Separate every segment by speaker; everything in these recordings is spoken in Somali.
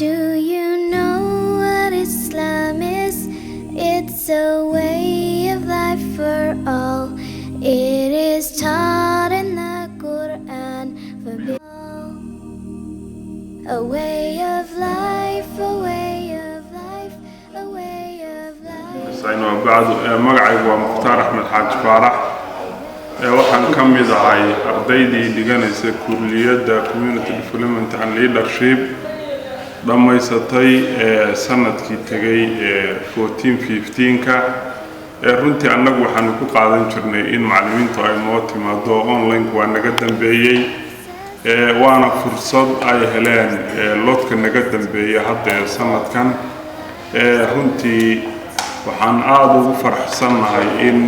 Speaker 1: Do you know what Islam is? It's a way of life for all. It is taught in the Quran for all. A way of life, a way of life, a way of life.
Speaker 2: sayno baadu magacaygu waa Mukhtaar Axmed Xaaji Faarax waxaan ka mid ahay ardaydii dhiganaysa kulliyadda Community Development and Leadership dhamaysatay sanadkii tagay 14-15ka runtii annagu waxaan ku qaadan jirnay in macallimiintu ay noo timaado online waa naga dambeeyay waana fursad ay heleen lodka naga dambeeyay hadda sanadkan runtii waxaan aad ugu faraxsanahay in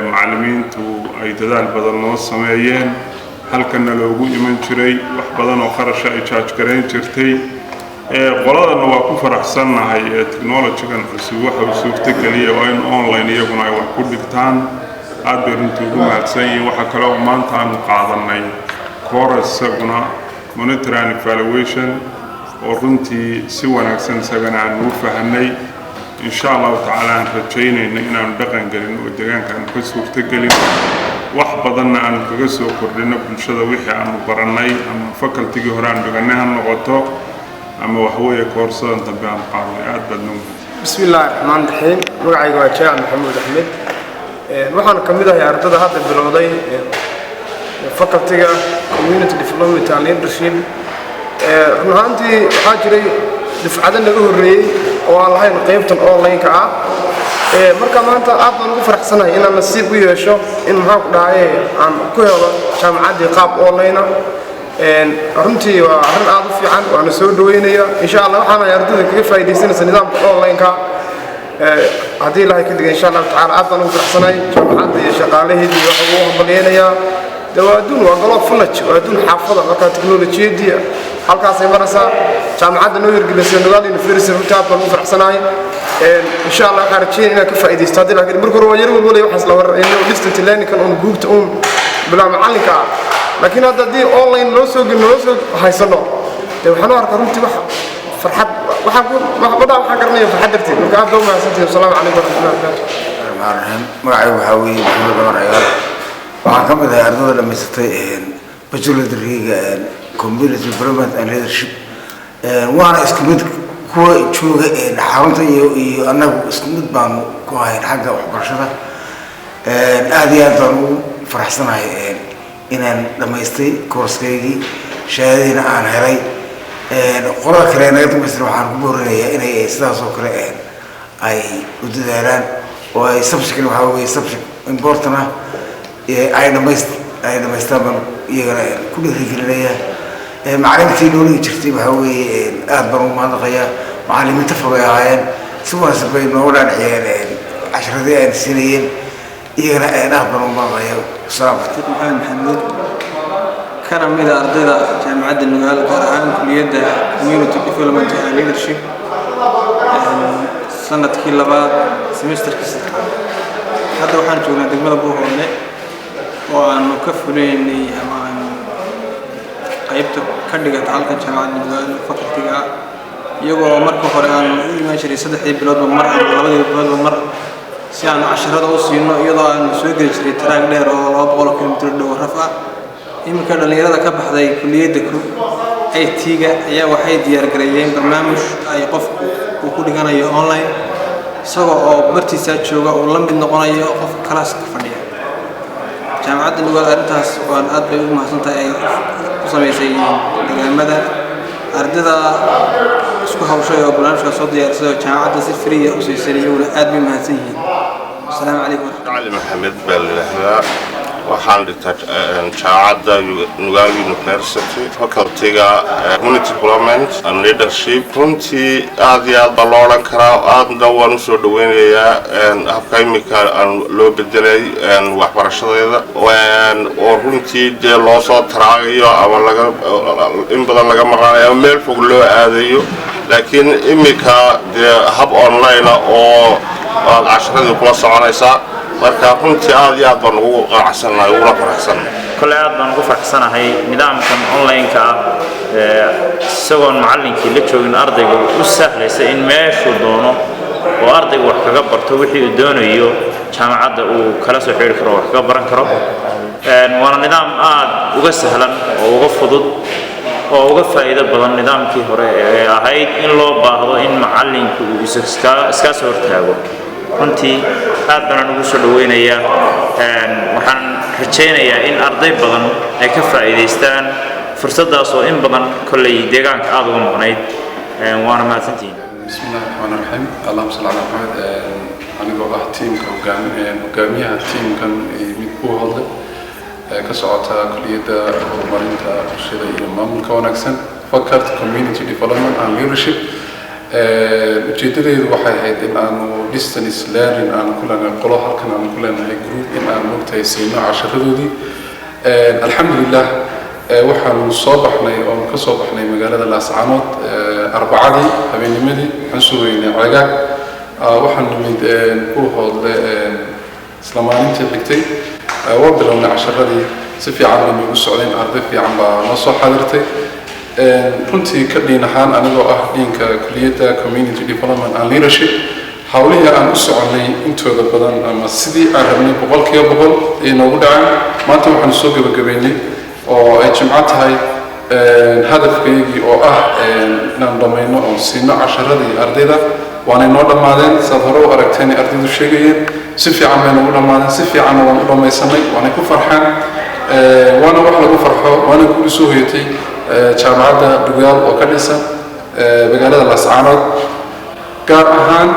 Speaker 2: macallimiintu ay dadaal badan noo sameeyeen halkana loogu iman jiray wax badan oo kharash ay charge gareyn jirtay qoladana waa ku faraxsanahay technology-gan cusub waxa uu suurtageliyay oo in online iyaguna ay wax ku dhigtaan aad bay runtii ugu mahadsan yihiin waxa kale oo maanta aan qaadanay course saguna monitor and evaluation oo runtii si wanaagsan isagana aan u fahanay إن شاء الله تعالى رجينا إن ندقن قلنا ودقان كان كسر تقلنا وحبضنا أن كسر كرنا بنشذا وحي عن برناي أما فكر تيجي هران دقناها النقطة أما وهو كورسا تبع القارئات بدنهم.
Speaker 3: بسم الله الرحمن الرحيم. مرعي وجاء محمد أحمد. وحنا كميدا هي أرتدى هذا البلودي فكر تيجي community development and leadership. رهانتي حاجري دفعنا نقولي والله قيمة الأونلاين كا مركب أنت أبغى نقول فرح سنة إن النصيب ويشوا إن هاك داعي عن كل جامعات قاب أونلاين رمتي وعن أعرف عن وأنا سودوينية إن شاء الله أنا يردون كيف يديسين النظام أونلاين كا هذه لا يكذب إن شاء الله تعالى أبغى نقول فرح سنة جامعات شغالة هذي وحقوق بلينية دوادون وقلب فلج ودون حافظة مكان تكنولوجيا دي halkaas ay maraysaa jaamacadda nugaaluniversity waxaa lagu faraxsanahay insha Allah waxaan rajeynayaa inaan ka faa'iideysto hadii laakiin markii hore yar walba waxaas la war inuu distance learning kan buugta bila macalinka laakiin hadda hadii online loo soo haysano de waxaan arkaa runtii wax farxad waxaan garanaya farxad darteed marka aad u mahadsantahay assalaamu calaykum warahmatullahi wabarakatuh
Speaker 4: magacaygu waxaa weeye maxamed cumar ciyaal waxaan ka mid ahay ardayda dhamaysatay bachelor degree community development and leadership وانا اسكمد كوا جوجا حرمت iyo anagu iskumid baan ku hayn xagga waxbarashada aad iyo aad baan faraxsanahay inaan dhamaystay course-keygii shahaadadina aan helay qolada kale naga dhamaystay waxaan ku boorinayaa inay sidaas oo kale ay u dadaalaan oo ay subject waxa weeye subject important ah ay dhamaystaan iyagana ku dhiirigelinayaa معلمتي نوري جرتي بهوي أكبر ما نقيا معلمين تفرقوا هاين سواء سبين ولا العيال 10 سنين يجنا أكبر ما نقيا صراحة.
Speaker 5: محمد كان من أرضنا جامعة النغال كان كلية community development and leadership سنة كل بعد سمستر كسر هذا وحنا شغلنا دقمنا بوهنا وأنا كفرني أمان qaybta ka dhigata halka jaamacadda Nugaal fakultiga iyagoo marka hore aan u iman jiray 3 bilood mar ama 2 bilood mar si aan casharada u siino iyadoo aan soo gali jiray taraag dheer oo 200 km dhow raf ah imika dhalinyarada ka baxday kulliyadda IT-ga ayaa waxay diyaar gareeyeen barnaamij ay qofku ku dhiganayo online isagoo oo bartiisa jooga oo la mid noqonayo qof class ka fadhiya jaamacadda Nugaal arintaas waan aad bay u mahadsantahay سميسي دعامة أرددا اسكو هوشة وبرنامج كصديق سو جامعة سفرية أو سفرية ولا أدمي مهتين السلام عليكم.
Speaker 6: علي محمد بالله وحال جامعة نوغال يونيفرسيتي فاكولتيغا community development and leadership كنتي أديات بالوران كرا أد دوان سودوين يا habka imika loo bedelay waxbarashada runtii de loo soo taraayo ama laga in badan laga maqanayo meel fog loo aadayo laakiin imika de hab online oo casharada kula soconaysa marka runtii aad iyo aad baan ugu qanacsanahay uguna faraxsanahay
Speaker 7: kale aad baan ugu faraxsanahay nidaamkan online-ka isagoon macallinkii la joogin ardayga u sahlaysa in meeshuu doono oo ardaygu wax kaga barto wixii uu doonayo jaamacadda uu kala soo xiriiri karo wax kaga baran karo waana nidaam aad uga sahlan oo uga fudud oo uga faa'iido badan nidaamkii hore ee ahayd in loo baahdo in macallinku uu iska soo hortaago runtii aad baan ugu soo dhaweynayaa waxaan rajaynayaa in arday badan ay ka faa'iidaystaan fursadaas oo in badan kolley deegaanka aad uga maqnayd waana mahadsantihiin
Speaker 8: بسم الله الرحمن الرحيم اللهم صل على محمد anigoo ah tiimka hogaamiyaha tiimkan mid ku hadla ka socota kulliyadda horumarinta bulshada iyo maamulka wanaagsan faculty community development and leadership ujeedadeedu waxay ahayd in aanu distance learning aan ku leenahay qolo halkan aan ku leenahay group in aan moogtahay siino casharadoodii alxamdulilah waxaanu soo baxnay oo ka soo baxnay magaalada laascaanood arbacadii habeennimadii waxaan soo weynay ceegaag waxaan nimid ku hoodle isla maalintii xigtay waa bilownay casharadii si fiican bay noogu socdeen arday fiican baa noo soo xaadirtay runtii ka dhiin ahaan anigoo ah dhiinka kulliyadda community development and leadership hawlihii aan u soconay intooda badan ama sidii aan rabnay 100% ay noogu dhaceen maanta waxaan soo gabagabeynay oo ay jimco tahay hadafkaygii oo ah inaan dhamayno oo siino casharadii ardayda waanay noo dhammaadeen saad hore u aragteen ardaydu sheegayeen si fiican bay noogu dhammaadeen si fiican waan u dhamaysanay waanay ku farxaan waana wax lagu farxo waana guul soo hoyatay jaamacadda Nugaal oo ka dhisan magaalada Laascaanood gaar ahaan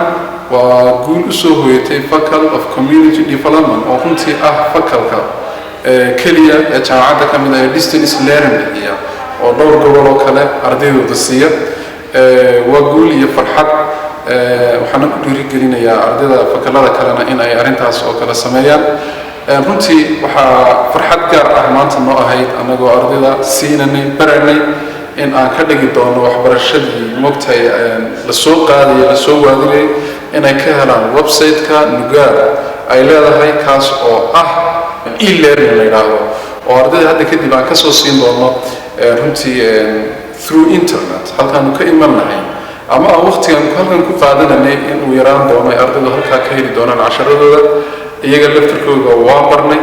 Speaker 8: waa guul soo hoyatay Faculty of Community Development oo runtii ah fakalka kaliya ee jaamacadda ka mid ah distance learning iyo oo dhowr gobol oo kale ardaydu siiya waa guul iyo farxad waxaan ku dhiirigelinayaa ardayda fakalada kalena in ay arintaas oo kala sameeyaan runtii waxaa farxad gaar ah maanta noo ahayd anagoo ardayda siinanay baranay in aan ka dhigi doono waxbarashadii moogtahay la soo qaadayay la soo waadinayay inay ka helaan website-ka Nugaal ay leedahay kaas oo ah e-learning la yiraahdo oo ardayda hadda kadib aan ka soo siin doono runtii through internet halkaan ka imannahay ama waqtigan halkan ku qaadanay in uu yaraan doono ardaydu halka ka heli doonaan casharadooda iyaga laftirkooda waa barnay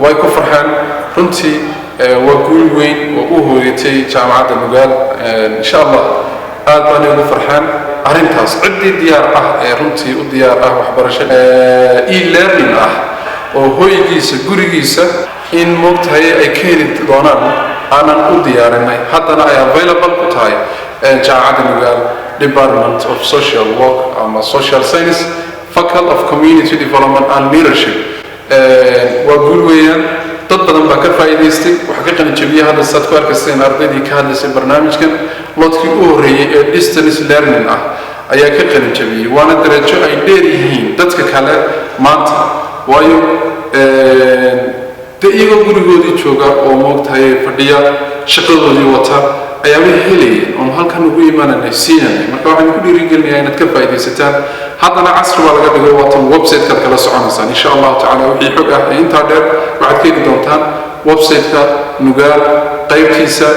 Speaker 8: way ku farxaan runtii waa guul weyn oo u hooyatay jaamacadda Nugaal insha Allah aad baan ugu farxaan arintaas cidii diyaar ah ee runtii u diyaar ah waxbarasho e-learning ah oo hooygiisa gurigiisa in moogtahay ay ka heli doonaan aanan u diyaarinay haddana ay available ku tahay jaamacadda Nugaal Department of Social Work ama Social Science Faculty of Community Development and Leadership waa guul weeyaan dad badan baa ka faa'iidaystay waxa ka qalin jabiyay hadda saad ku arkayseen ardaydii ka hadlaysay barnaamijkan lodkii u horeeyay ee distance learning ah ayaa ka qalin jabiyay waana darajo ay dheer yihiin dadka kale maanta waayo iyagoo gurigoodii jooga oo moogtahay fadhiya shaqadoodii wata ayaa way helayeen oo halkan ugu imaanay siinay marka waxaan ku dhiirigelinayaa inaad ka faa'iidaysataan haddana casri waa laga dhigay waatan website-ka kala soconaysaan insha Allah ta'ala wixii xog ah inta dheer waxaad ka heli doontaan website-ka Nugaal qaybtiisa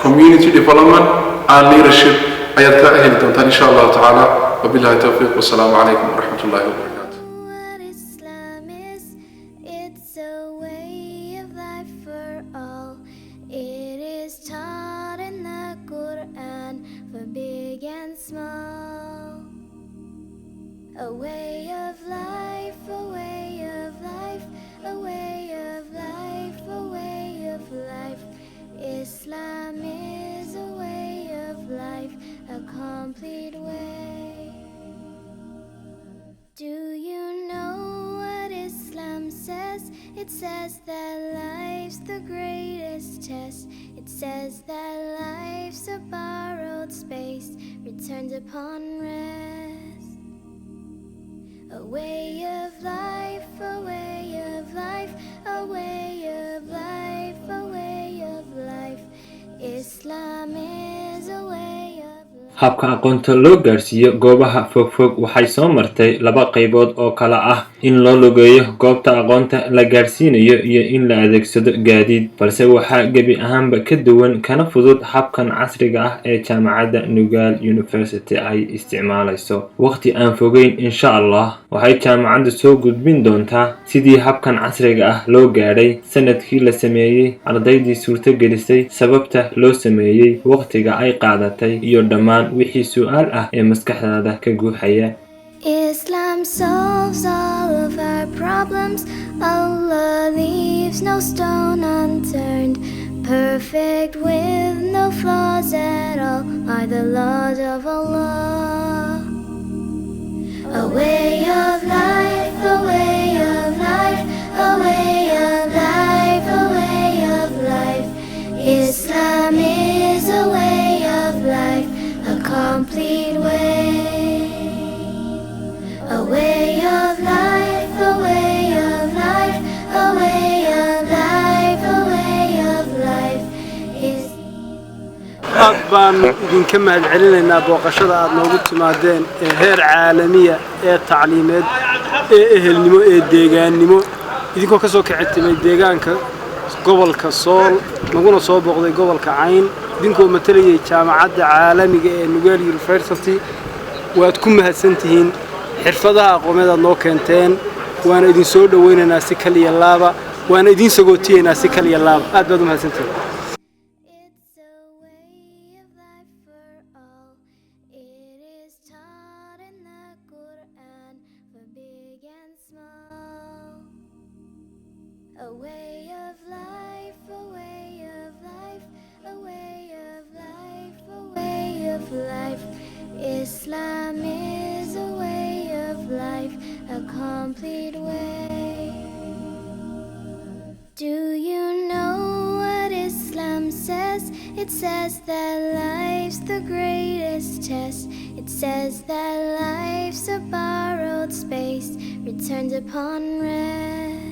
Speaker 8: community development and leadership ayaad ka heli doontaan insha Allah ta'ala wabillahi tawfiq wassalamu alaykum warahmatullahi wabarakatuh
Speaker 1: big and small. A way of life, a way of life, a way of life, a way of life. Islam is a way of life, a complete way. Do you know what Islam says? It says that life's the greatest test. It says that life's a borrowed space, returned upon rest. A way of life, a way of life, a way of life, a way of life. Islam is a way of life.
Speaker 7: habka aqoonta loo gaarsiiyo goobaha fogfog waxay soo martay laba qaybood oo kala ah
Speaker 9: in loo lugeeyo goobta aqoonta la gaadhsiinayo iyo in la adeegsado gaadiid, balse waxaa gebi ahaanba ka duwan kana fudud habkan casriga ah ee jaamacadda Nugaal University ay isticmaalayso. Waqti aan fogeyn insha Allah waxay jaamacaddu soo gudbin doontaa sidii habkan casriga ah loo gaadhay, sanadkii la sameeyey, ardaydii suurtagelisay, sababta loo sameeyey, waqtiga ay qaadatay iyo dhammaan wixii su'aal ah ee maskaxdaada ka guuxaya.
Speaker 1: Islam solves all of our problems. Allah leaves no stone unturned. Perfect with no flaws at all are the laws of Allah. A way of life, a way of life, a way of life, a way of life. Islam is a way of life, a complete way. A way of life, a way of life, a way of life, a way of life is.
Speaker 10: aad baan idinka mahadcelinaynaa booqashada aad noogu timaadeen ee heer caalamiya ee tacliimeed ee ehelnimo ee deegaannimo idinkoo ka soo kicitimay deegaanka gobolka Sool naguna soo booqday gobolka Cayn idinkoo matalayay jaamacadda caalamiga ee Nugaal University waad ku mahadsantihiin xirfadaha aqooneed aad noo keenteen waana idin soo dhaweynaynaa si kaliya laaba waana idin sagootiyeynaa si kaliya laaba aad baad u mahadsantihiin.
Speaker 1: A way of life, a way of life, a way of life, a way of life. Islam is a way of life, a complete way. Do you know what Islam says? It says that life's the greatest test. It says that life's a borrowed space, returned upon rest.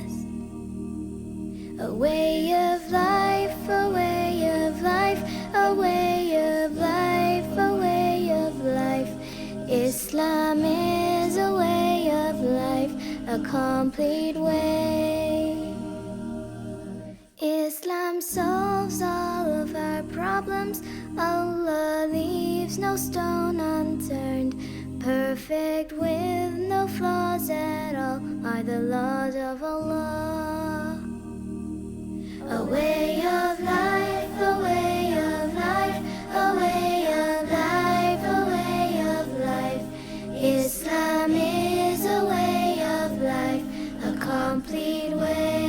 Speaker 1: A way of life, a way of life, a way of life, a way of life. Islam is a way of life, a complete way. Islam solves all of our problems. Allah leaves no stone unturned. Perfect with no flaws at all are the laws of Allah.